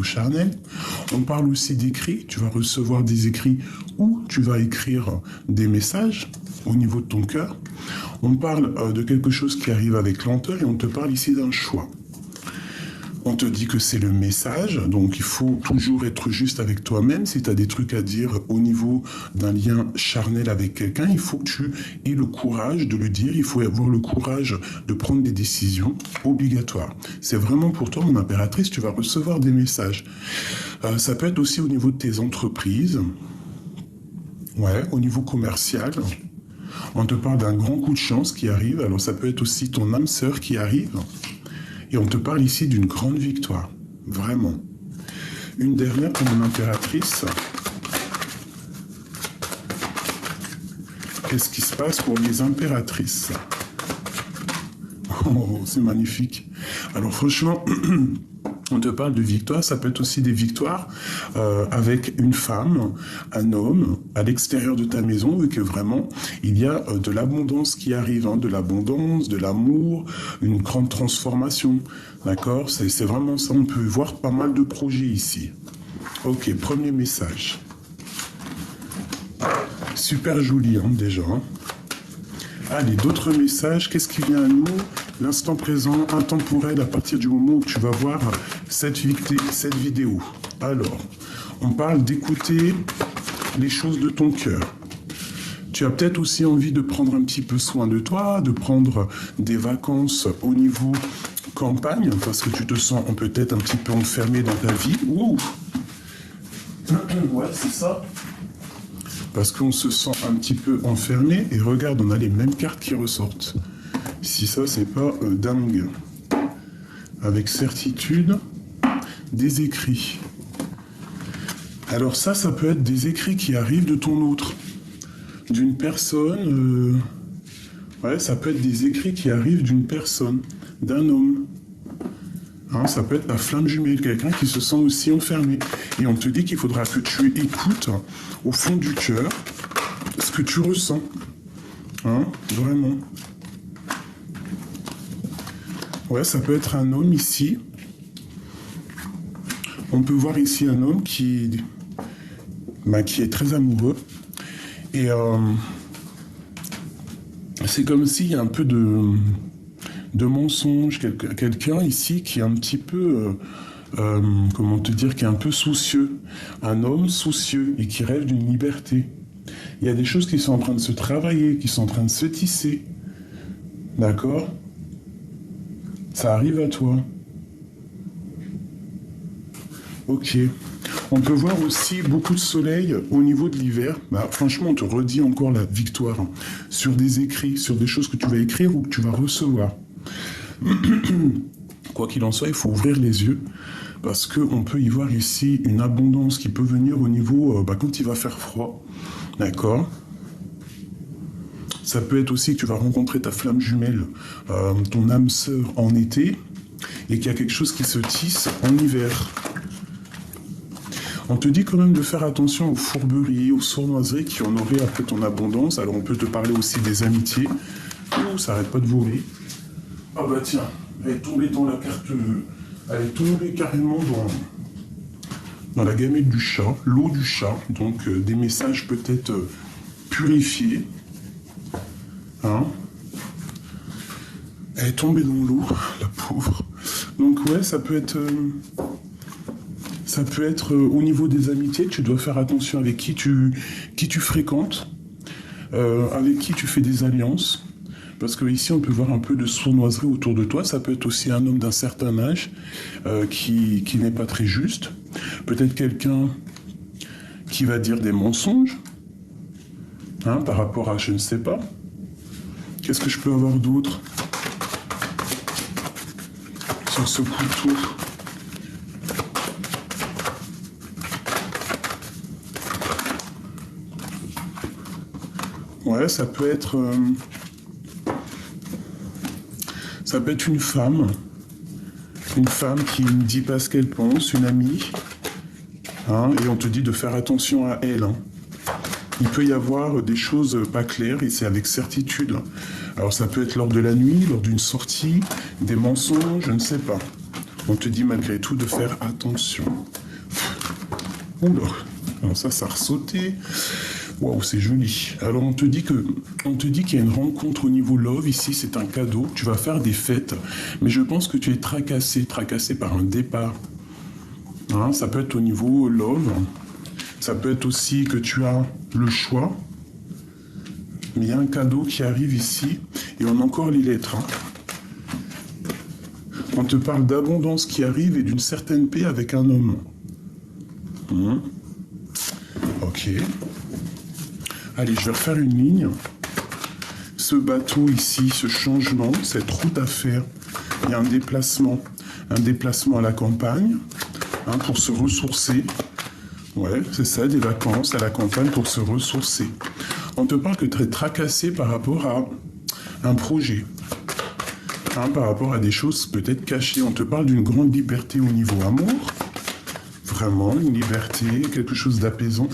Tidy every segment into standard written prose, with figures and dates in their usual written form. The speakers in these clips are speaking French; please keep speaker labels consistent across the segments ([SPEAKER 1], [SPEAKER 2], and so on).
[SPEAKER 1] niveau charnel. On parle aussi d'écrits. Tu vas recevoir des écrits ou tu vas écrire des messages au niveau de ton cœur. On parle de quelque chose qui arrive avec lenteur et on te parle ici d'un choix. On te dit que c'est le message, donc il faut toujours être juste avec toi-même. Si tu as des trucs à dire au niveau d'un lien charnel avec quelqu'un, il faut que tu aies le courage de le dire, il faut avoir le courage de prendre des décisions obligatoires. C'est vraiment pour toi, mon impératrice, tu vas recevoir des messages. Ça peut être aussi au niveau de tes entreprises, ouais, au niveau commercial. On te parle d'un grand coup de chance qui arrive, alors ça peut être aussi ton âme sœur qui arrive. Et on te parle ici d'une grande victoire, vraiment. Une dernière pour mon impératrice. Qu'est-ce qui se passe pour les impératrices? Oh, c'est magnifique. Alors franchement, on te parle de victoire, ça peut être aussi des victoires avec une femme, un homme, à l'extérieur de ta maison, et que vraiment, il y a de l'abondance qui arrive, hein, de l'abondance, de l'amour, une grande transformation, d'accord? C'est vraiment ça, on peut voir pas mal de projets ici. Ok, premier message. Super joli, hein, déjà. Hein. Allez, d'autres messages, qu'est-ce qui vient à nous? L'instant présent, intemporel, à partir du moment où tu vas voir cette vidéo. Alors, on parle d'écouter les choses de ton cœur. Tu as peut-être aussi envie de prendre un petit peu soin de toi, de prendre des vacances au niveau campagne, parce que tu te sens peut-être un petit peu enfermé dans ta vie. Ouh. Ouais, c'est ça. Parce qu'on se sent un petit peu enfermé, et regarde, on a les mêmes cartes qui ressortent. Si ça, c'est pas dingue. Avec certitude, des écrits. Alors ça peut être des écrits qui arrivent de ton autre. D'une personne... Ouais, ça peut être des écrits qui arrivent d'une personne, d'un homme. Hein, ça peut être la flamme jumelle, quelqu'un qui se sent aussi enfermé. Et on te dit qu'il faudra que tu écoutes au fond du cœur ce que tu ressens. Hein, vraiment. Ouais, ça peut être un homme ici. On peut voir ici un homme qui est très amoureux. Et c'est comme s'il y a un peu de mensonge. Quelqu'un ici qui est un petit peu, comment te dire, qui est un peu soucieux. Un homme soucieux et qui rêve d'une liberté. Il y a des choses qui sont en train de se travailler, qui sont en train de se tisser. D'accord ? Ça arrive à toi. Ok. On peut voir aussi beaucoup de soleil au niveau de l'hiver. Bah, franchement, on te redit encore la victoire hein, sur des écrits, sur des choses que tu vas écrire ou que tu vas recevoir. Quoi qu'il en soit, il faut ouvrir les yeux parce qu'on peut y voir ici une abondance qui peut venir au niveau quand il va faire froid. D'accord ? Ça peut être aussi que tu vas rencontrer ta flamme jumelle, ton âme sœur en été, et qu'il y a quelque chose qui se tisse en hiver. On te dit quand même de faire attention aux fourberies, aux sournoiseries qui en auraient après ton abondance. Alors on peut te parler aussi des amitiés. Ouh, ça arrête pas de voler. Ah bah tiens, elle est tombée dans la carte... Elle est tombée carrément dans la gamelle du chat, l'eau du chat. Donc des messages peut-être purifiés. Hein? Elle est tombée dans l'eau, la pauvre. Donc ouais, ça peut être au niveau des amitiés, tu dois faire attention avec qui tu fréquentes, avec qui tu fais des alliances. Parce que ici, on peut voir un peu de sournoiserie autour de toi. Ça peut être aussi un homme d'un certain âge qui n'est pas très juste. Peut-être quelqu'un qui va dire des mensonges hein, par rapport à je ne sais pas. Qu'est-ce que je peux avoir d'autre sur ce couteau? Ouais, ça peut être une femme qui ne dit pas ce qu'elle pense, une amie, hein, et on te dit de faire attention à elle. Hein. Il peut y avoir des choses pas claires et c'est avec certitude. Alors ça peut être lors de la nuit, lors d'une sortie, des mensonges, je ne sais pas. On te dit malgré tout de faire attention. Oula, alors ça a ressauté. Waouh, c'est joli. Alors on te dit qu'il y a une rencontre au niveau love. Ici, c'est un cadeau. Tu vas faire des fêtes. Mais je pense que tu es tracassé par un départ. Hein, ça peut être au niveau love. Ça peut être aussi que tu as le choix. Mais il y a un cadeau qui arrive ici. Et on a encore les lettres. Hein. On te parle d'abondance qui arrive et d'une certaine paix avec un homme. Ok. Allez, je vais refaire une ligne. Ce bateau ici, ce changement, cette route à faire, il y a un déplacement à la campagne, hein, pour se ressourcer. Ouais, c'est ça, des vacances à la campagne pour se ressourcer. On te parle que tu es tracassé par rapport à un projet, hein, par rapport à des choses peut-être cachées. On te parle d'une grande liberté au niveau amour. Vraiment, une liberté, quelque chose d'apaisant.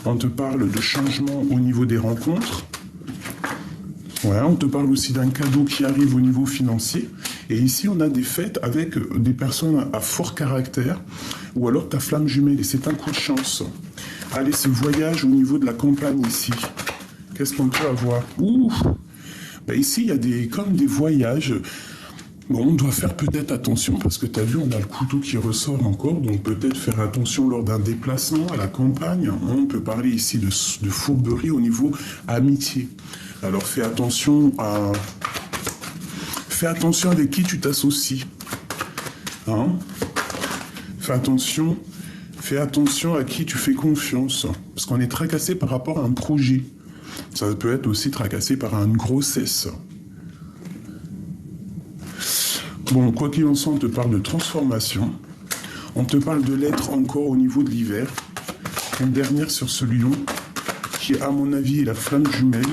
[SPEAKER 1] On te parle de changement au niveau des rencontres. Ouais, on te parle aussi d'un cadeau qui arrive au niveau financier. Et ici, on a des fêtes avec des personnes à fort caractère. Ou alors ta flamme jumelle. Et c'est un coup de chance. Allez, ce voyage au niveau de la campagne ici. Qu'est-ce qu'on peut avoir? Ouh, ben ici, il y a comme des voyages. Bon, on doit faire peut-être attention, parce que tu as vu, on a le couteau qui ressort encore, donc peut-être faire attention lors d'un déplacement à la campagne. On peut parler ici de fourberie au niveau amitié. Alors fais attention avec qui tu t'associes. Hein? Fais attention à qui tu fais confiance, parce qu'on est tracassé par rapport à un projet. Ça peut être aussi tracassé par une grossesse. Bon, quoi qu'il en soit, on te parle de transformation. On te parle de l'être encore au niveau de l'hiver. Une dernière sur ce lion, qui à mon avis est la flamme jumelle.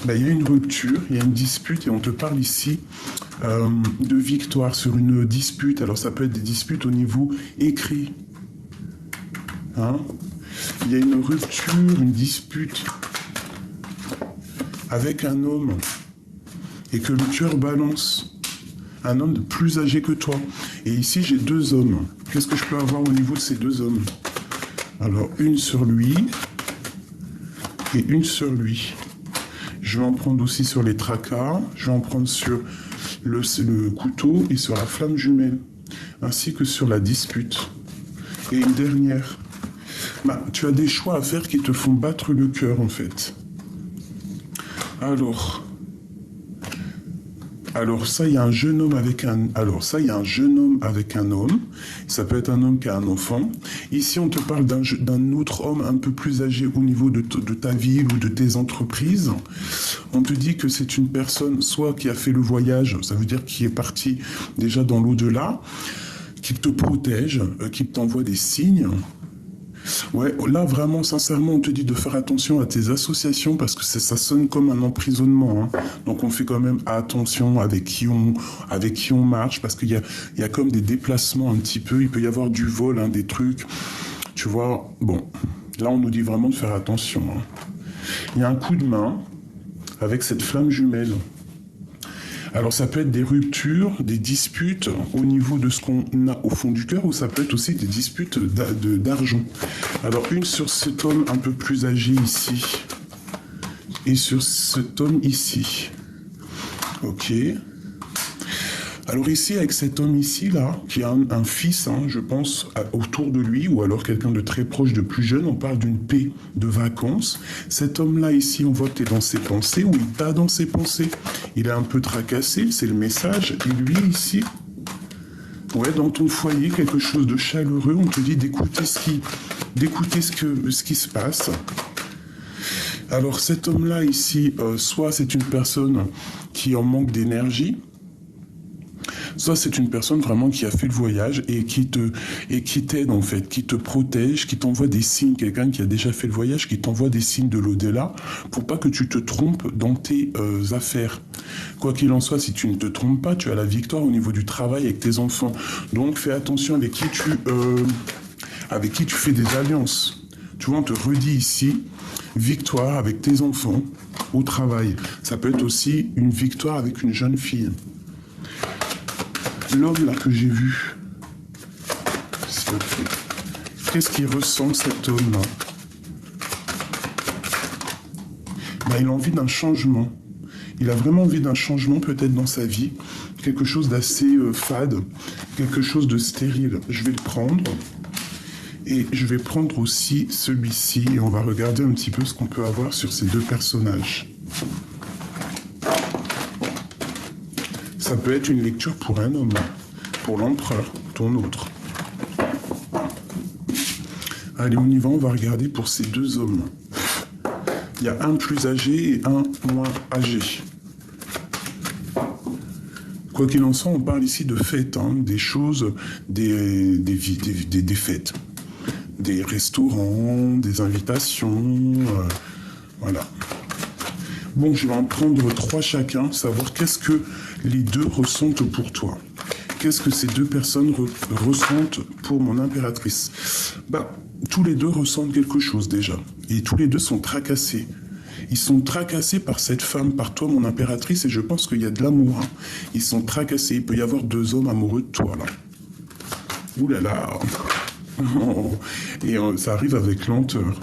[SPEAKER 1] Ben, il y a une rupture, il y a une dispute, et on te parle ici de victoire sur une dispute. Alors ça peut être des disputes au niveau écrit. Hein? Il y a une rupture, une dispute avec un homme, et que le cœur balance, un homme plus âgé que toi. Et ici, j'ai deux hommes. Qu'est-ce que je peux avoir au niveau de ces deux hommes? Alors, une sur lui, et une sur lui. Je vais en prendre aussi sur les tracas, je vais en prendre sur le couteau et sur la flamme jumelle, ainsi que sur la dispute. Et une dernière. Bah, tu as des choix à faire qui te font battre le cœur, en fait. Alors ça, il y a un jeune homme avec un homme. Ça peut être un homme qui a un enfant. Ici, on te parle d'un autre homme un peu plus âgé au niveau de ta ville ou de tes entreprises. On te dit que c'est une personne soit qui a fait le voyage, ça veut dire qui est parti déjà dans l'au-delà, qui te protège, qui t'envoie des signes. Ouais, là vraiment, sincèrement, on te dit de faire attention à tes associations parce que ça sonne comme un emprisonnement. Hein. Donc on fait quand même attention avec qui on marche parce qu'il y a comme des déplacements un petit peu. Il peut y avoir du vol, hein, des trucs. Tu vois, bon, là on nous dit vraiment de faire attention. Hein. Il y a un coup de main avec cette flamme jumelle. Alors ça peut être des ruptures, des disputes au niveau de ce qu'on a au fond du cœur, ou ça peut être aussi des disputes d'argent. Alors une sur cet homme un peu plus âgé ici, et sur cet homme ici. Ok. Alors ici, avec cet homme ici, là, qui a un fils, hein, je pense, autour de lui, ou alors quelqu'un de très proche, de plus jeune, on parle d'une paix de vacances. Cet homme-là, ici, on voit que tu es dans ses pensées, ou il t'a dans ses pensées. Il est un peu tracassé, c'est le message. Et lui, ici, ouais, dans ton foyer, quelque chose de chaleureux, on te dit d'écouter ce qui se passe. Alors cet homme-là, ici, soit c'est une personne qui en manque d'énergie, soit c'est une personne vraiment qui a fait le voyage et qui t'aide en fait, qui te protège, qui t'envoie des signes, quelqu'un qui a déjà fait le voyage, qui t'envoie des signes de l'au-delà pour pas que tu te trompes dans tes affaires. Quoi qu'il en soit, si tu ne te trompes pas, tu as la victoire au niveau du travail avec tes enfants. Donc fais attention avec qui tu fais des alliances. Tu vois, on te redit ici, victoire avec tes enfants au travail. Ça peut être aussi une victoire avec une jeune fille. L'homme là que j'ai vu, s'il te plaît, qu'est-ce qu'il ressent cet homme-là? Il a envie d'un changement. Il a vraiment envie d'un changement peut-être dans sa vie. Quelque chose d'assez fade, quelque chose de stérile. Je vais le prendre. Et je vais prendre aussi celui-ci. Et on va regarder un petit peu ce qu'on peut avoir sur ces deux personnages. Ça peut être une lecture pour un homme. Pour l'empereur, ton autre. Allez, on y va. On va regarder pour ces deux hommes. Il y a un plus âgé et un moins âgé. Quoi qu'il en soit, on parle ici de fêtes, hein, des choses, des fêtes. Des restaurants, des invitations, voilà. Bon, je vais en prendre 3 chacun, savoir qu'est-ce que les deux ressentent pour toi. Qu'est-ce que ces deux personnes ressentent pour mon impératrice? Tous les deux ressentent quelque chose déjà. Et tous les deux sont tracassés. Ils sont tracassés par cette femme, par toi, mon impératrice, et je pense qu'il y a de l'amour. Hein. Ils sont tracassés. Il peut y avoir 2 hommes amoureux de toi, là. Ouh là là. Oh. Et ça arrive avec lenteur.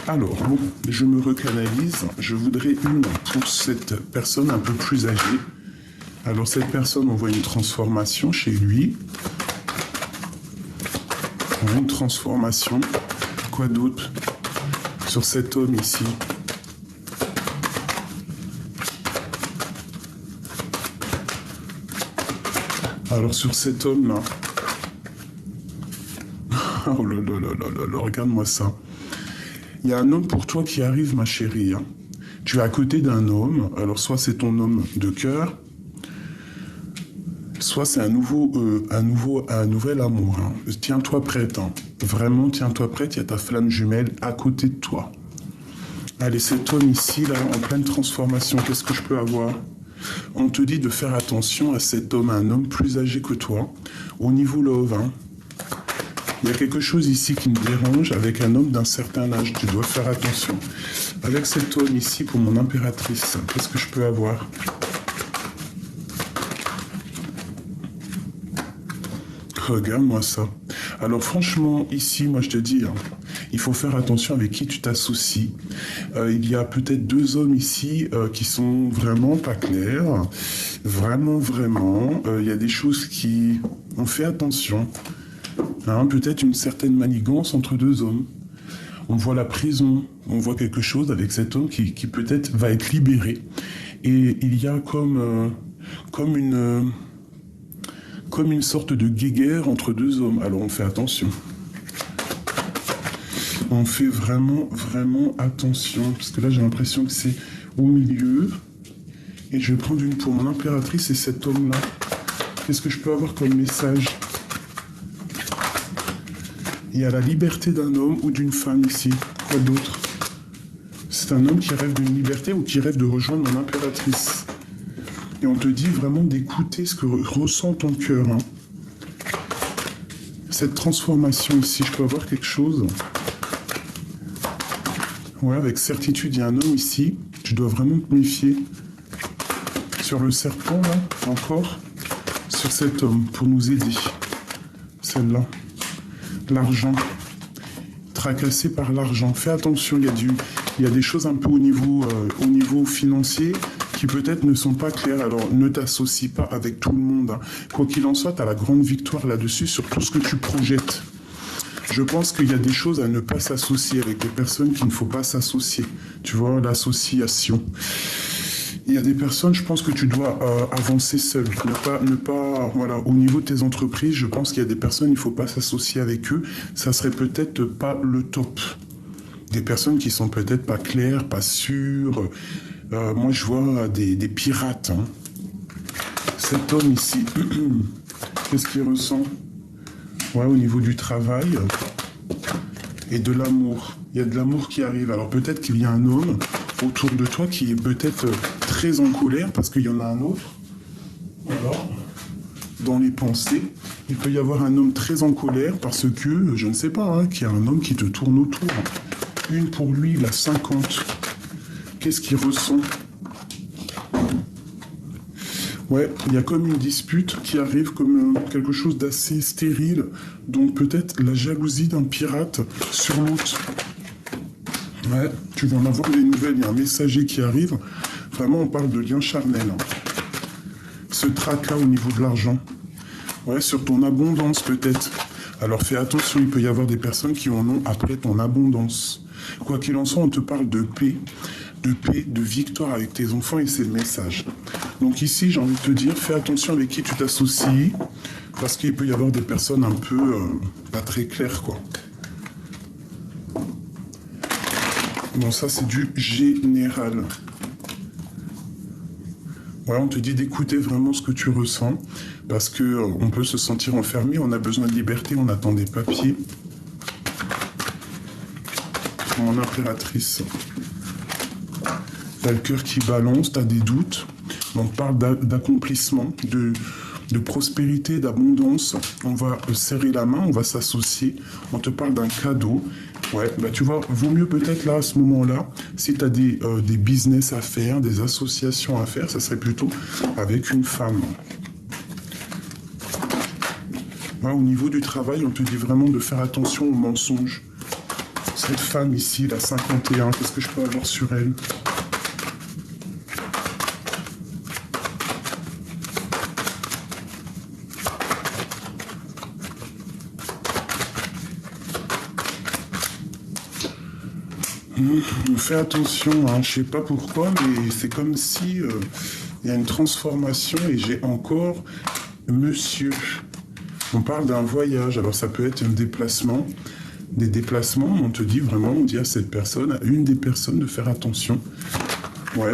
[SPEAKER 1] Alors, bon, je me recanalise. Je voudrais une pour cette personne un peu plus âgée. Alors, cette personne, on voit une transformation chez lui. Une transformation. Quoi d'autre sur cet homme ici? Alors, sur cet homme-là... Oh là là là là là, regarde-moi ça. Il y a un homme pour toi qui arrive, ma chérie. Hein. Tu es à côté d'un homme. Alors, soit c'est ton homme de cœur, soit c'est un nouvel amour. Hein. Tiens-toi prête. Hein. Vraiment, tiens-toi prête. Il y a ta flamme jumelle à côté de toi. Allez, cet homme ici, là, en pleine transformation, qu'est-ce que je peux avoir? On te dit de faire attention à cet homme, un homme plus âgé que toi, au niveau love. Hein. Il y a quelque chose ici qui me dérange avec un homme d'un certain âge. Tu dois faire attention. Avec cet homme ici, pour mon impératrice, qu'est-ce que je peux avoir? Regarde-moi ça. Alors franchement, ici, moi je te dis, hein, il faut faire attention avec qui tu t'associes. Il y a peut-être 2 hommes ici qui sont vraiment pas clairs. Vraiment. Il y a des choses qui... On fait attention. Hein, peut-être une certaine manigance entre 2 hommes. On voit la prison, on voit quelque chose avec cet homme qui peut-être va être libéré. Et il y a comme une sorte de guéguerre entre 2 hommes. Alors on fait attention. On fait vraiment attention. Parce que là j'ai l'impression que c'est au milieu. Et je vais prendre une pour mon impératrice et cet homme-là. Qu'est-ce que je peux avoir comme message? Il y a la liberté d'un homme ou d'une femme ici. Quoi d'autre? C'est un homme qui rêve d'une liberté ou qui rêve de rejoindre mon impératrice. Et on te dit vraiment d'écouter ce que ressent ton cœur. Hein. Cette transformation ici, je peux avoir quelque chose. Ouais, avec certitude, il y a un homme ici. Tu dois vraiment te méfier. Sur le serpent, là, encore. Sur cet homme, pour nous aider. Celle-là. L'argent. Tracassé par l'argent. Fais attention, il y a des choses un peu au niveau financier qui peut-être ne sont pas claires. Alors ne t'associe pas avec tout le monde. Hein. Quoi qu'il en soit, tu as la grande victoire là-dessus sur tout ce que tu projettes. Je pense qu'il y a des choses à ne pas s'associer avec des personnes qu'il ne faut pas s'associer. Tu vois, l'association. Il y a des personnes, je pense que tu dois avancer seul. Ne pas, voilà, au niveau de tes entreprises, je pense qu'il y a des personnes, il ne faut pas s'associer avec eux. Ça serait peut-être pas le top. Des personnes qui sont peut-être pas claires, pas sûres. Moi, je vois des pirates. Hein. Cet homme ici, qu'est-ce qu'il ressent? Ouais, au niveau du travail et de l'amour. Il y a de l'amour qui arrive. Alors peut-être qu'il y a un homme autour de toi qui est peut-être très en colère parce qu'il y en a un autre. Alors, dans les pensées, il peut y avoir un homme très en colère parce que, je ne sais pas, hein, qu'il y a un homme qui te tourne autour. Une pour lui, il a 50. Qu'est-ce qu'il ressent? Ouais, il y a comme une dispute qui arrive, comme quelque chose d'assez stérile. Donc peut-être la jalousie d'un pirate sur l'autre. Ouais, tu vas en avoir des nouvelles, il y a un messager qui arrive. Vraiment, on parle de lien charnel. Hein. Ce tracas au niveau de l'argent. Ouais, sur ton abondance peut-être. Alors fais attention, il peut y avoir des personnes qui en ont après ton abondance. Quoi qu'il en soit, on te parle de paix, de victoire avec tes enfants et c'est le message. Donc ici, j'ai envie de te dire, fais attention avec qui tu t'associes, parce qu'il peut y avoir des personnes un peu pas très claires, quoi. Bon, ça, c'est du général. Ouais, on te dit d'écouter vraiment ce que tu ressens, parce que on peut se sentir enfermé, on a besoin de liberté, on attend des papiers. Mon impératrice. T'as le cœur qui balance, t'as des doutes. On parle d'accomplissement, de prospérité, d'abondance. On va serrer la main, on va s'associer. On te parle d'un cadeau. Ouais, bah tu vois, vaut mieux peut-être là, à ce moment-là, si tu as des business à faire, des associations à faire, ça serait plutôt avec une femme. Ouais, au niveau du travail, on te dit vraiment de faire attention aux mensonges. Cette femme ici, la 51, qu'est-ce que je peux avoir sur elle? Fais attention, hein, je sais pas pourquoi, mais c'est comme si il y a une transformation et j'ai encore monsieur. On parle d'un voyage, alors ça peut être un déplacement, des déplacements, on te dit vraiment, on dit à cette personne, à une des personnes de faire attention. Ouais,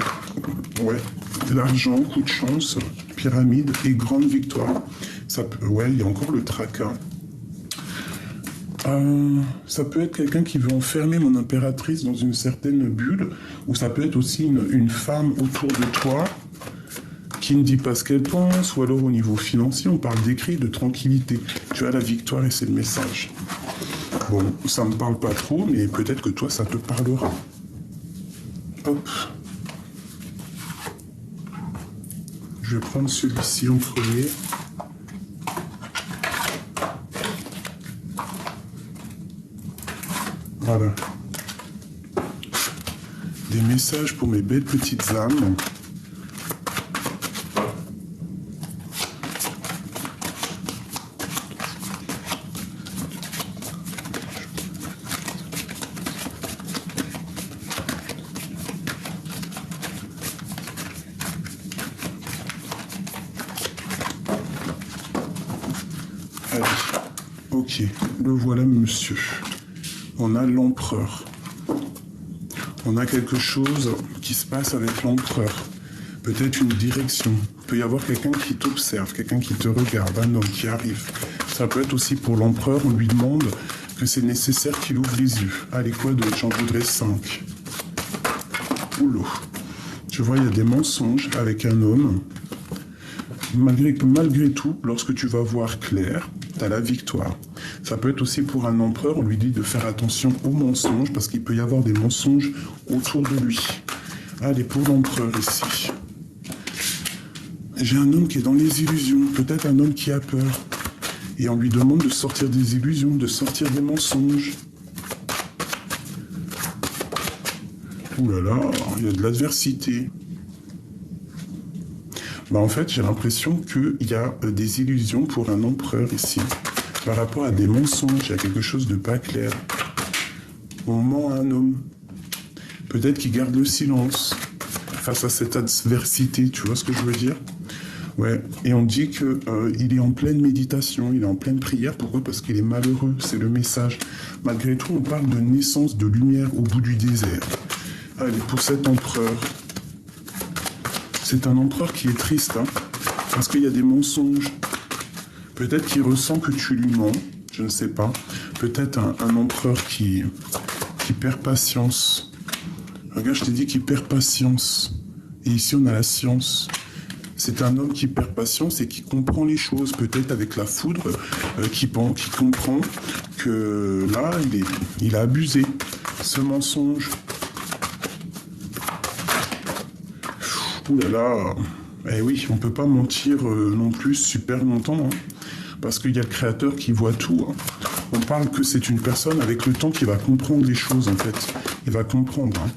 [SPEAKER 1] l'argent, coup de chance, pyramide et grande victoire. Ça peut, ouais, il y a encore le tracas. Ça peut être quelqu'un qui veut enfermer mon impératrice dans une certaine bulle, ou ça peut être aussi une femme autour de toi qui ne dit pas ce qu'elle pense, ou alors au niveau financier, on parle d'écrit, de tranquillité. Tu as la victoire et c'est le message. Bon, ça me parle pas trop, mais peut-être que toi, ça te parlera. Hop. Je vais prendre celui-ci en premier. Voilà. Des messages pour mes belles petites âmes. Allez, ok, le voilà monsieur. On a l'empereur. On a quelque chose qui se passe avec l'empereur. Peut-être une direction. Il peut y avoir quelqu'un qui t'observe, quelqu'un qui te regarde, un homme qui arrive. Ça peut être aussi pour l'empereur, on lui demande que c'est nécessaire qu'il ouvre les yeux. Allez, quoi d'autre? J'en voudrais 5. Oulou. Tu vois, il y a des mensonges avec un homme. Malgré tout, lorsque tu vas voir clair, tu as la victoire. Ça peut être aussi pour un empereur, on lui dit de faire attention aux mensonges, parce qu'il peut y avoir des mensonges autour de lui. Allez, pour l'empereur ici. J'ai un homme qui est dans les illusions, peut-être un homme qui a peur. Et on lui demande de sortir des illusions, de sortir des mensonges. Ouh là là, il y a de l'adversité. Bah en fait, j'ai l'impression qu'il y a des illusions pour un empereur ici. Par rapport à des mensonges, il y a quelque chose de pas clair. On ment à un homme. Peut-être qu'il garde le silence face à cette adversité, tu vois ce que je veux dire? Ouais, et on dit qu'il est en pleine méditation, il est en pleine prière. Pourquoi? Parce qu'il est malheureux, c'est le message. Malgré tout, on parle de naissance de lumière au bout du désert. Allez, pour cet empereur... C'est un empereur qui est triste, hein, parce qu'il y a des mensonges. Peut-être qu'il ressent que tu lui mens, je ne sais pas. Peut-être un empereur qui perd patience. Regarde, je t'ai dit qu'il perd patience. Et ici, on a la science. C'est un homme qui perd patience et qui comprend les choses, peut-être avec la foudre, qui comprend que là, il a abusé. ce mensonge. Ouh là là. Eh oui, on peut pas mentir non plus super longtemps, hein, parce qu'il y a le créateur qui voit tout. Hein. On parle que c'est une personne avec le temps qui va comprendre les choses, en fait. Il va comprendre. Hein.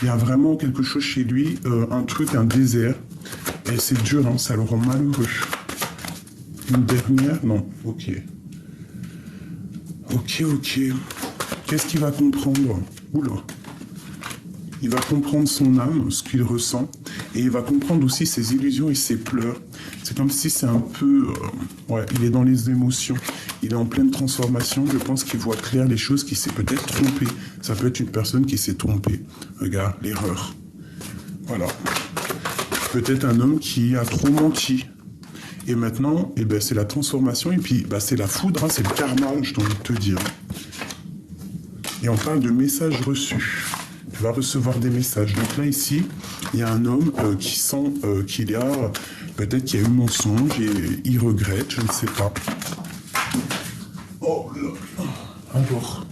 [SPEAKER 1] Il y a vraiment quelque chose chez lui, un truc, un désert. Et c'est dur, hein, ça le rend malheureux. Une dernière? Non, ok. Ok. Qu'est-ce qu'il va comprendre? Oula. Il va comprendre son âme, ce qu'il ressent. Et il va comprendre aussi ses illusions et ses pleurs. C'est comme si c'est un peu... ouais, il est dans les émotions. Il est en pleine transformation. Je pense qu'il voit clair les choses, qu'il s'est peut-être trompé. Ça peut être une personne qui s'est trompée. Regarde, l'erreur. Voilà. Peut-être un homme qui a trop menti. Et maintenant, eh ben, c'est la transformation. Et puis, bah, c'est la foudre, hein, c'est le karma, je dois te dire. Et on parle de messages reçus. Tu vas recevoir des messages. Donc là, ici, il y a un homme qui sent qu'il y a... Peut-être qu'il y a eu mensonge et il regrette, je ne sais pas. Oh là. Alors,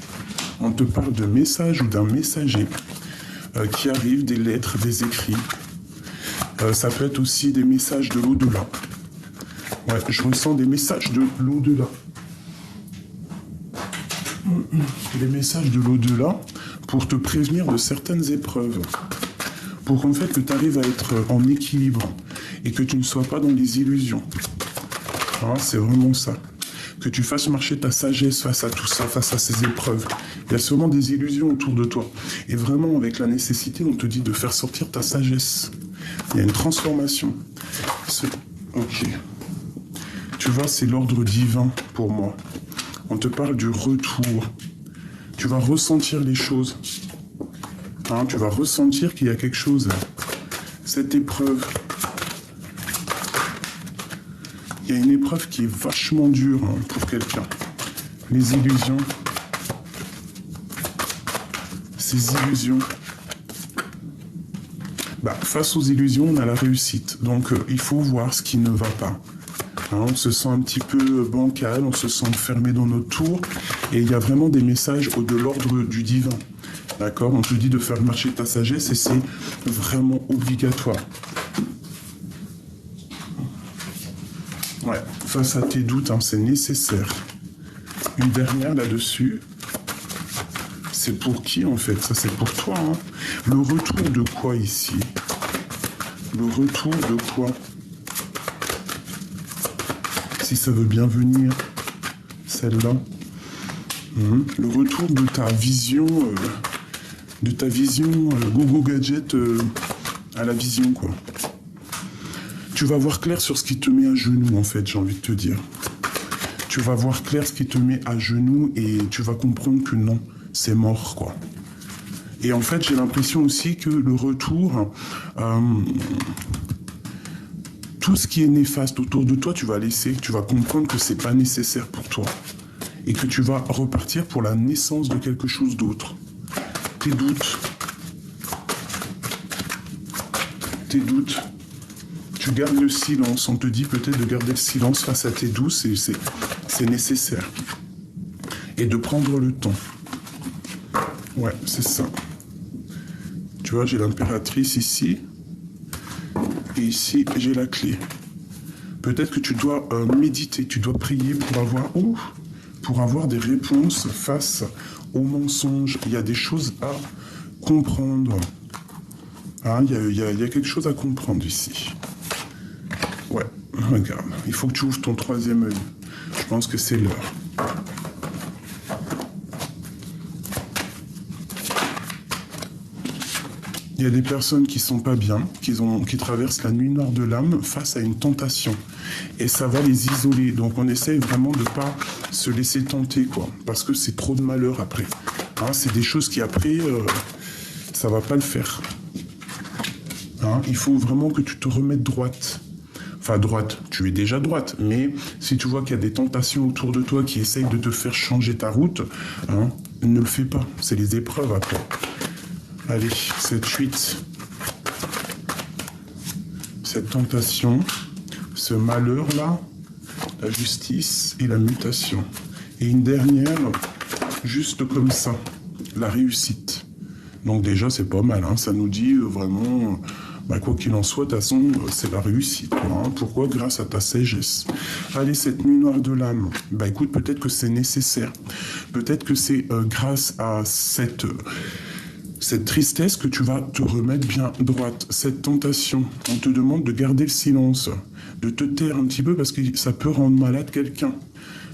[SPEAKER 1] on te parle de messages ou d'un messager qui arrive, des lettres, des écrits. Ça peut être aussi des messages de l'au-delà. Ouais, je ressens des messages de l'au-delà. Les messages de l'au-delà pour te prévenir de certaines épreuves. Pour en fait que tu arrives à être en équilibre et que tu ne sois pas dans les illusions. Hein, c'est vraiment ça. Que tu fasses marcher ta sagesse face à tout ça, face à ces épreuves. Il y a sûrement des illusions autour de toi. Et vraiment, avec la nécessité, on te dit de faire sortir ta sagesse. Il y a une transformation. Ok. Tu vois, c'est l'ordre divin pour moi. On te parle du retour. Tu vas ressentir les choses. Hein, tu vas ressentir qu'il y a quelque chose. Cette épreuve. Il y a une épreuve qui est vachement dure hein, pour quelqu'un. Les illusions. Ces illusions. Bah, face aux illusions, on a la réussite. Donc, il faut voir ce qui ne va pas. Hein, on se sent un petit peu bancal, on se sent fermé dans notre tour. Et il y a vraiment des messages de l'ordre du divin. D'accord? On te dit de faire marcher ta sagesse et c'est vraiment obligatoire. Ouais, face à tes doutes, hein, c'est nécessaire. Une dernière là-dessus. C'est pour qui en fait? Ça c'est pour toi. Hein. Le retour de quoi ici? Le retour de quoi? Si ça veut bien venir, celle-là. Le retour de ta vision, Gogo Gadget à la vision, quoi. Tu vas voir clair sur ce qui te met à genoux, en fait, j'ai envie de te dire. Tu vas voir clair ce qui te met à genoux et tu vas comprendre que non, c'est mort, quoi. Et en fait, j'ai l'impression aussi que le retour... tout ce qui est néfaste autour de toi, tu vas laisser, tu vas comprendre que c'est pas nécessaire pour toi. Et que tu vas repartir pour la naissance de quelque chose d'autre. Tes doutes. Tu gardes le silence. On te dit peut-être de garder le silence face à tes doutes, c'est nécessaire. Et de prendre le temps. Ouais, c'est ça. Tu vois, j'ai l'impératrice ici. Et ici, j'ai la clé. Peut-être que tu dois méditer, tu dois prier pour avoir des réponses face aux mensonges. Il y a des choses à comprendre. Hein, il y a quelque chose à comprendre ici. Ouais, regarde. Il faut que tu ouvres ton troisième œil. Je pense que c'est l'heure. Il y a des personnes qui sont pas bien, qui traversent la nuit noire de l'âme face à une tentation. Et ça va les isoler. Donc on essaye vraiment de ne pas se laisser tenter, quoi. Parce que c'est trop de malheur après. Hein, c'est des choses qui après, ça va pas le faire. Hein, il faut vraiment que tu te remettes droite. Enfin droite, tu es déjà droite. Mais si tu vois qu'il y a des tentations autour de toi qui essayent de te faire changer ta route, hein, ne le fais pas. C'est les épreuves après. Allez, cette fuite, cette tentation, ce malheur-là, la justice et la mutation. Et une dernière, juste comme ça, la réussite. Donc déjà, c'est pas mal, hein. Ça nous dit vraiment, quoi qu'il en soit, de toute façon, c'est la réussite. Hein. Pourquoi? Grâce à ta sagesse. Allez, cette nuit noire de l'âme, écoute, peut-être que c'est nécessaire. Peut-être que c'est grâce à cette tristesse que tu vas te remettre bien droite. Cette tentation, on te demande de garder le silence, de te taire un petit peu parce que ça peut rendre malade quelqu'un.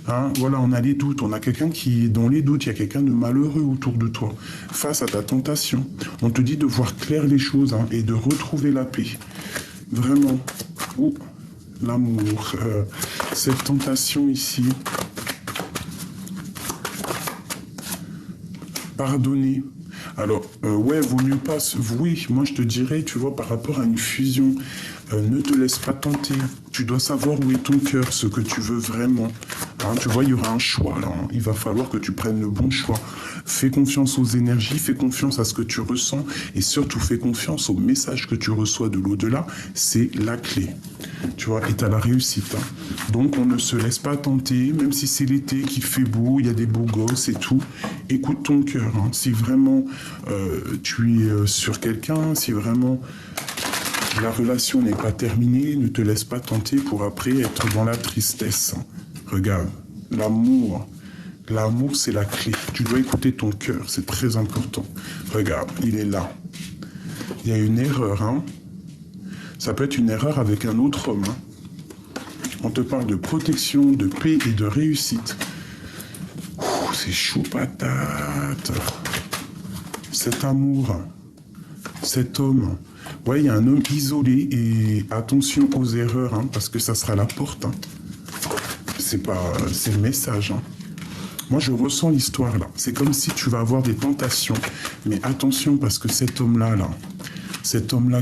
[SPEAKER 1] Hein, voilà, on a les doutes, on a quelqu'un qui est dans les doutes, il y a quelqu'un de malheureux autour de toi. Face à ta tentation, on te dit de voir clair les choses, hein, et de retrouver la paix. Vraiment. Oh, l'amour. Cette tentation ici. Pardonner. Alors, ouais, vaut mieux pas... Oui, moi je te dirais, tu vois, par rapport à une fusion, ne te laisse pas tenter. Tu dois savoir où est ton cœur, ce que tu veux vraiment. Hein, tu vois, il y aura un choix là. Hein. Il va falloir que tu prennes le bon choix. Fais confiance aux énergies, fais confiance à ce que tu ressens et surtout fais confiance au message que tu reçois de l'au-delà. C'est la clé. Tu vois, et t'as la réussite. Hein. Donc, on ne se laisse pas tenter, même si c'est l'été, qu'il fait beau, il y a des beaux gosses et tout. Écoute ton cœur. Hein. Si vraiment tu es sur quelqu'un, si vraiment la relation n'est pas terminée, ne te laisse pas tenter pour après être dans la tristesse. Regarde, l'amour. L'amour, c'est la clé. Tu dois écouter ton cœur, c'est très important. Regarde, il est là. Il y a une erreur, hein. Ça peut être une erreur avec un autre homme. Hein. On te parle de protection, de paix et de réussite. C'est chaud patate. Cet amour, cet homme. Ouais, il y a un homme isolé et attention aux erreurs, hein, parce que ça sera la porte. Hein. C'est le message. Hein. Moi, je ressens l'histoire là. C'est comme si tu vas avoir des tentations. Mais attention, parce que cet homme-là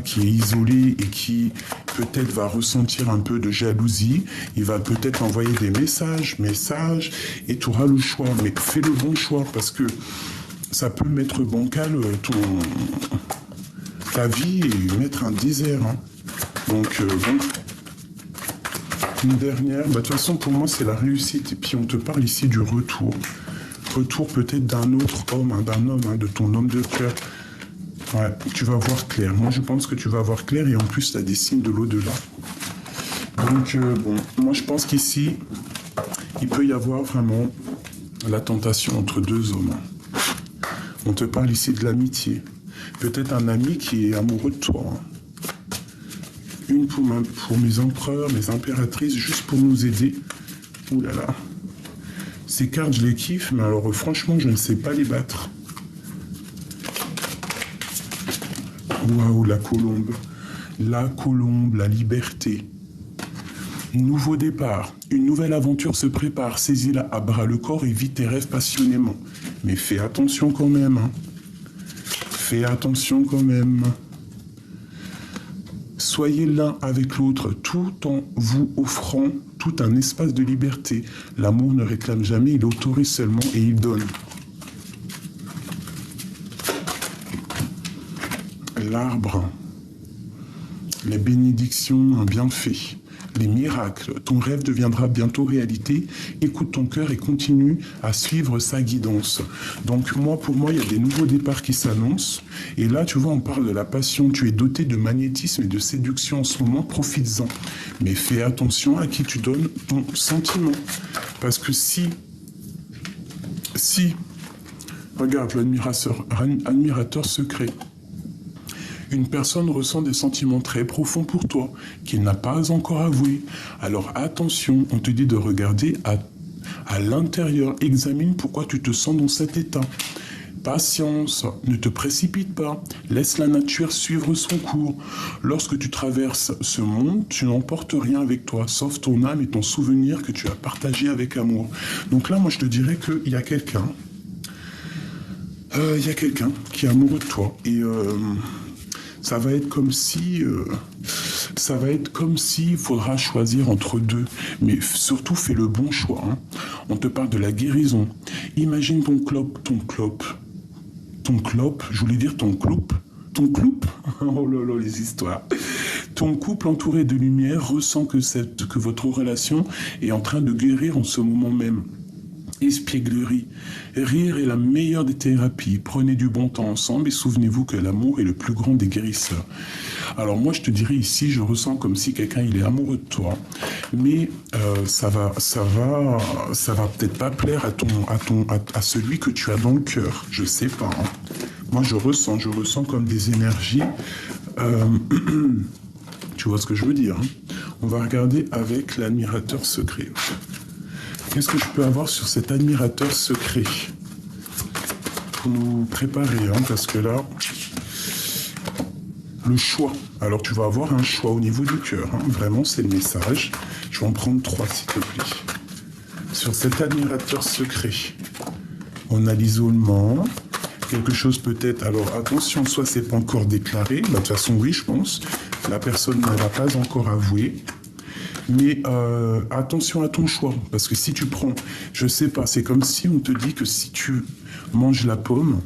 [SPEAKER 1] qui est isolé et qui peut-être va ressentir un peu de jalousie, il va peut-être envoyer des messages, et tu auras le choix. Mais fais le bon choix, parce que ça peut mettre bancal ta vie et mettre un désert. Hein. Donc, bon... Une dernière, de toute façon pour moi c'est la réussite et puis on te parle ici du retour. Retour peut-être d'un autre homme, hein, de ton homme de cœur. Ouais, tu vas voir clair. Moi je pense que tu vas voir clair et en plus tu as des signes de l'au-delà. Donc bon, moi je pense qu'ici il peut y avoir vraiment la tentation entre deux hommes. On te parle ici de l'amitié. Peut-être un ami qui est amoureux de toi. Hein. Une pour mes empereurs, mes impératrices, juste pour nous aider. Ouh là là. Ces cartes, je les kiffe, mais alors franchement, je ne sais pas les battre. Waouh, la colombe. La colombe, la liberté. Nouveau départ. Une nouvelle aventure se prépare. Saisis-la à bras le corps et vis tes rêves passionnément. Mais fais attention quand même. Hein. Fais attention quand même. Soyez l'un avec l'autre tout en vous offrant tout un espace de liberté. L'amour ne réclame jamais, il autorise seulement et il donne. L'arbre, les bénédictions, un bienfait, les miracles. Ton rêve deviendra bientôt réalité. Écoute ton cœur et continue à suivre sa guidance. Donc pour moi, il y a des nouveaux départs qui s'annoncent. Et là, tu vois, on parle de la passion. Tu es doté de magnétisme et de séduction en ce moment. Profites-en. Mais fais attention à qui tu donnes ton sentiment. Parce que si regarde, l'admirateur secret. Une personne ressent des sentiments très profonds pour toi, qu'il n'a pas encore avoués. Alors attention, on te dit de regarder à l'intérieur. Examine pourquoi tu te sens dans cet état. Patience, ne te précipite pas. Laisse la nature suivre son cours. Lorsque tu traverses ce monde, tu n'emportes rien avec toi, sauf ton âme et ton souvenir que tu as partagé avec amour. Donc là, moi, je te dirais qu'il y a quelqu'un. Il y a quelqu'un qui est amoureux de toi. Et... ça va être comme si il faudra choisir entre deux. Mais surtout, fais le bon choix. Hein. On te parle de la guérison. Imagine ton clope, je voulais dire ton cloupe. Oh là là, les histoires. Ton couple entouré de lumière ressent que votre relation est en train de guérir en ce moment même. espièglerie. Rire est la meilleure des thérapies. Prenez du bon temps ensemble et souvenez-vous que l'amour est le plus grand des guérisseurs. Alors moi, je te dirais ici, je ressens comme si quelqu'un il est amoureux de toi, mais ça va peut-être pas plaire à celui que tu as dans le cœur. Je sais pas. Hein. Moi, je ressens comme des énergies. Tu vois ce que je veux dire, hein. On va regarder avec l'admirateur secret. Qu'est-ce que je peux avoir sur cet admirateur secret? Pour nous préparer, hein, parce que là, le choix. Alors, tu vas avoir un choix au niveau du cœur. Hein. Vraiment, c'est le message. Je vais en prendre 3, s'il te plaît. Sur cet admirateur secret, on a l'isolement. Quelque chose peut-être... Alors, attention, soit c'est pas encore déclaré. Bah, de toute façon, oui, je pense. La personne ne va pas encore avouer. Mais attention à ton choix, parce que si tu prends, je sais pas, c'est comme si on te dit que si tu manges la pomme,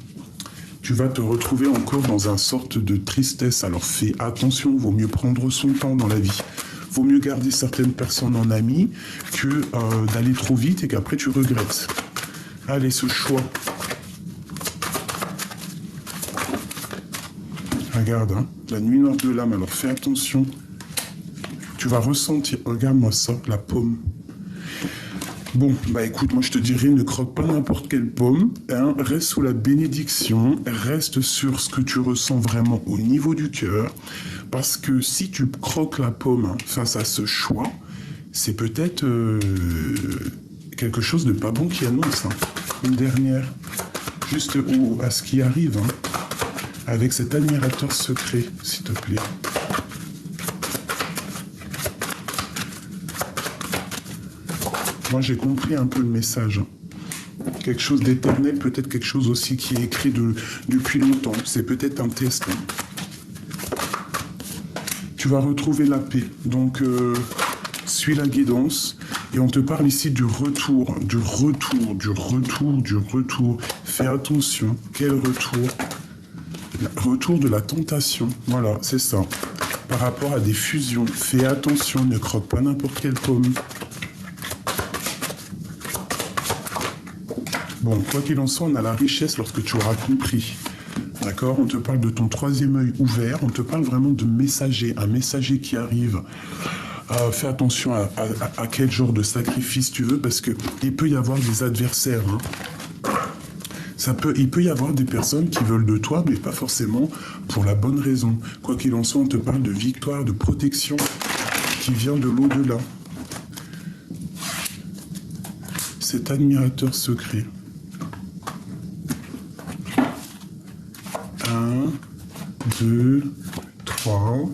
[SPEAKER 1] tu vas te retrouver encore dans une sorte de tristesse. Alors fais attention, vaut mieux prendre son temps dans la vie. Vaut mieux garder certaines personnes en amis que d'aller trop vite et qu'après tu regrettes. Allez, ce choix. Regarde, hein, la nuit noire de l'âme, alors fais attention. Tu vas ressentir, regarde-moi ça, la pomme. Bon, bah écoute, moi je te dirais, ne croque pas n'importe quelle pomme, hein, reste sous la bénédiction, reste sur ce que tu ressens vraiment au niveau du cœur, parce que si tu croques la pomme hein, face à ce choix, c'est peut-être quelque chose de pas bon qui annonce. Hein. Une dernière, juste à ce qui arrive, hein, avec cet admirateur secret, s'il te plaît. Moi, j'ai compris un peu le message. Quelque chose d'éternel, peut-être quelque chose aussi qui est écrit depuis longtemps. C'est peut-être un test. Tu vas retrouver la paix. Donc, suis la guidance. Et on te parle ici du retour. Fais attention. Quel retour? Retour de la tentation. Voilà, c'est ça. Par rapport à des fusions. Fais attention, ne croque pas n'importe quelle pomme. Bon, quoi qu'il en soit, on a la richesse lorsque tu auras compris. D'accord? On te parle de ton 3e œil ouvert. On te parle vraiment de messager. Un messager qui arrive. Fais attention à quel genre de sacrifice tu veux, parce qu'il peut y avoir des adversaires. Hein. Il peut y avoir des personnes qui veulent de toi, mais pas forcément pour la bonne raison. Quoi qu'il en soit, on te parle de victoire, de protection qui vient de l'au-delà. Cet admirateur secret. 1, 2, 3.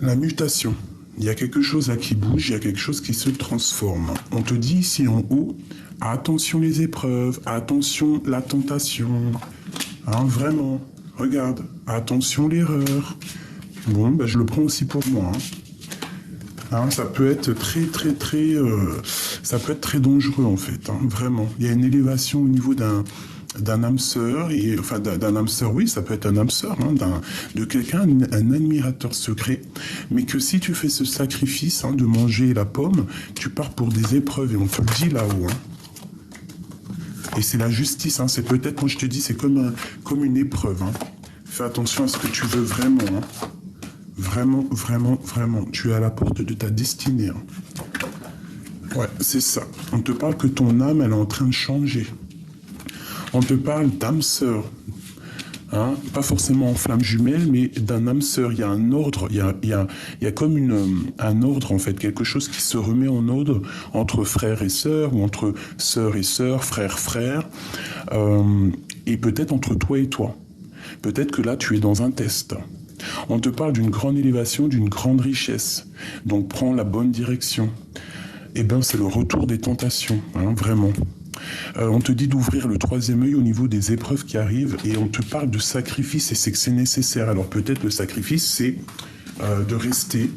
[SPEAKER 1] La mutation. Il y a quelque chose là qui bouge, il y a quelque chose qui se transforme. On te dit ici en haut, attention les épreuves, attention la tentation. Hein, vraiment, regarde, attention l'erreur. Bon, ben, je le prends aussi pour moi. Hein. Hein, ça peut être ça peut être très dangereux en fait, hein, vraiment. Il y a une élévation au niveau d'un âme sœur, enfin d'un âme sœur, oui, ça peut être un âme sœur, hein, de quelqu'un, un admirateur secret, mais que si tu fais ce sacrifice hein, de manger la pomme, tu pars pour des épreuves et on te le dit là-haut. Hein. Et c'est la justice, hein, c'est peut-être, moi je te dis, c'est comme une épreuve. Hein. Fais attention à ce que tu veux vraiment. Hein. Vraiment, vraiment, vraiment. Tu es à la porte de ta destinée. Hein. Ouais, c'est ça. On te parle que ton âme, elle est en train de changer. On te parle d'âme sœur. Hein, pas forcément en flamme jumelle, mais d'un âme sœur. Il y a un ordre, il y a comme un ordre, en fait, quelque chose qui se remet en ordre entre frères et sœurs, ou entre sœurs et sœurs, frères, frères, et peut-être entre toi et toi. Peut-être que là, tu es dans un test. On te parle d'une grande élévation, d'une grande richesse. Donc, prends la bonne direction. Eh bien, c'est le retour des tentations, hein, vraiment. On te dit d'ouvrir le 3e œil au niveau des épreuves qui arrivent et on te parle de sacrifice et c'est que c'est nécessaire. Alors peut-être le sacrifice, c'est de rester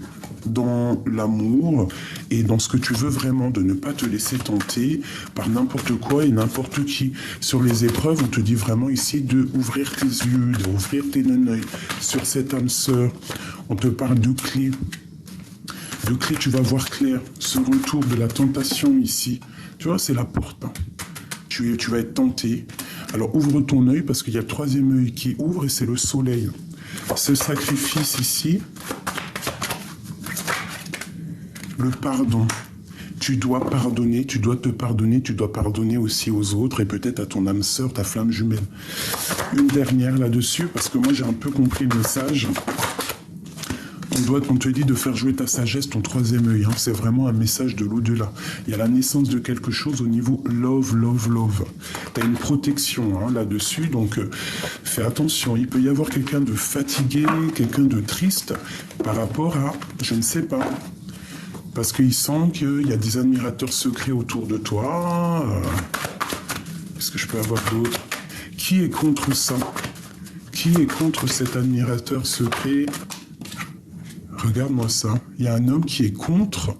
[SPEAKER 1] dans l'amour et dans ce que tu veux vraiment, de ne pas te laisser tenter par n'importe quoi et n'importe qui. Sur les épreuves, on te dit vraiment ici de ouvrir tes yeux, d'ouvrir tes œils sur cette âme sœur. On te parle de clés. De clés, tu vas voir clair. Ce retour de la tentation ici, tu vois, c'est la porte. Hein. Tu vas être tenté. Alors ouvre ton œil parce qu'il y a le troisième œil qui ouvre et c'est le soleil. Ce sacrifice ici, le pardon. Tu dois pardonner, tu dois te pardonner, tu dois pardonner aussi aux autres et peut-être à ton âme sœur, ta flamme jumelle. Une dernière là-dessus, parce que moi j'ai un peu compris le message. On te dit de faire jouer ta sagesse, ton troisième œil. Hein. C'est vraiment un message de l'au-delà. Il y a la naissance de quelque chose au niveau love, love, love. Tu as une protection hein, là-dessus, donc fais attention. Il peut y avoir quelqu'un de fatigué, quelqu'un de triste par rapport à, je ne sais pas, parce qu'il sent qu'il y a des admirateurs secrets autour de toi. Qu'est-ce que je peux avoir d'autre? Qui est contre ça? Qui est contre cet admirateur secret? Regarde-moi ça. Il y a un homme qui est contre.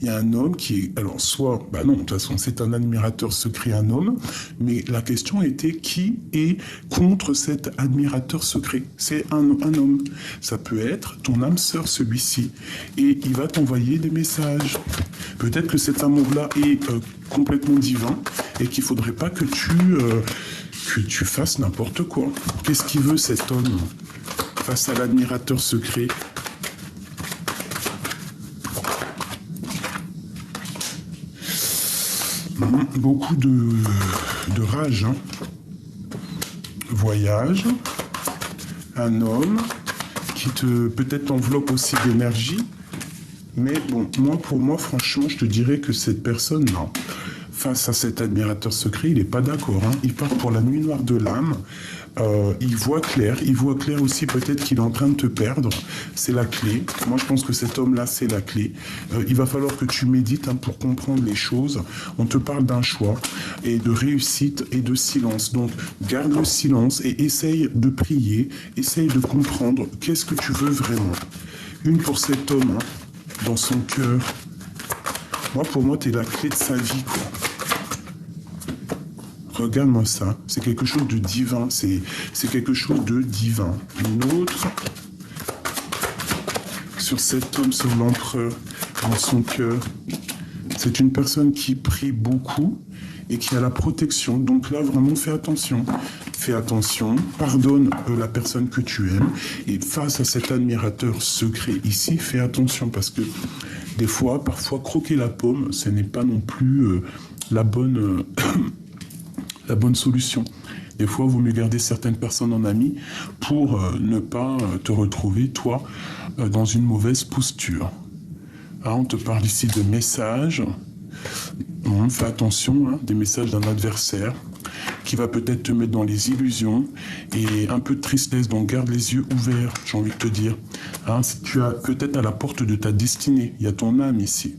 [SPEAKER 1] Il y a un homme qui est... Alors, soit... Bah non, de toute façon, c'est un admirateur secret, un homme. Mais la question était qui est contre cet admirateur secret? C'est un homme. Ça peut être ton âme sœur, celui-ci. Et il va t'envoyer des messages. Peut-être que cet amour-là est complètement divin et qu'il ne faudrait pas que tu fasses n'importe quoi. Qu'est-ce qu'il veut, cet homme, face à l'admirateur secret? Beaucoup de rage. Hein. Voyage. Un homme qui peut-être t'enveloppe aussi d'énergie. Mais bon, pour moi, franchement, je te dirais que cette personne, non. Face à cet admirateur secret, il n'est pas d'accord. Hein. Il part pour la nuit noire de l'âme. Il voit clair aussi peut-être qu'il est en train de te perdre. C'est la clé. Moi, je pense que cet homme-là, c'est la clé. Il va falloir que tu médites hein, pour comprendre les choses. On te parle d'un choix et de réussite et de silence. Donc, garde le silence et essaye de prier, essaye de comprendre qu'est-ce que tu veux vraiment. Une pour cet homme, hein, dans son cœur. Pour moi, tu es la clé de sa vie, quoi. Regarde-moi ça, c'est quelque chose de divin, c'est quelque chose de divin. Une autre, sur cet homme, sur l'empereur, dans son cœur. C'est une personne qui prie beaucoup et qui a la protection. Donc là, vraiment, fais attention. Fais attention, pardonne la personne que tu aimes. Et face à cet admirateur secret ici, fais attention parce que des fois, parfois, croquer la pomme, ce n'est pas non plus la bonne... la bonne solution. Des fois, il vaut mieux garder certaines personnes en amis pour ne pas te retrouver, toi, dans une mauvaise posture. Hein, on te parle ici de messages. Fais attention, hein, des messages d'un adversaire qui va peut-être te mettre dans les illusions et un peu de tristesse, donc garde les yeux ouverts, j'ai envie de te dire. Hein, tu as peut-être à la porte de ta destinée, il y a ton âme ici.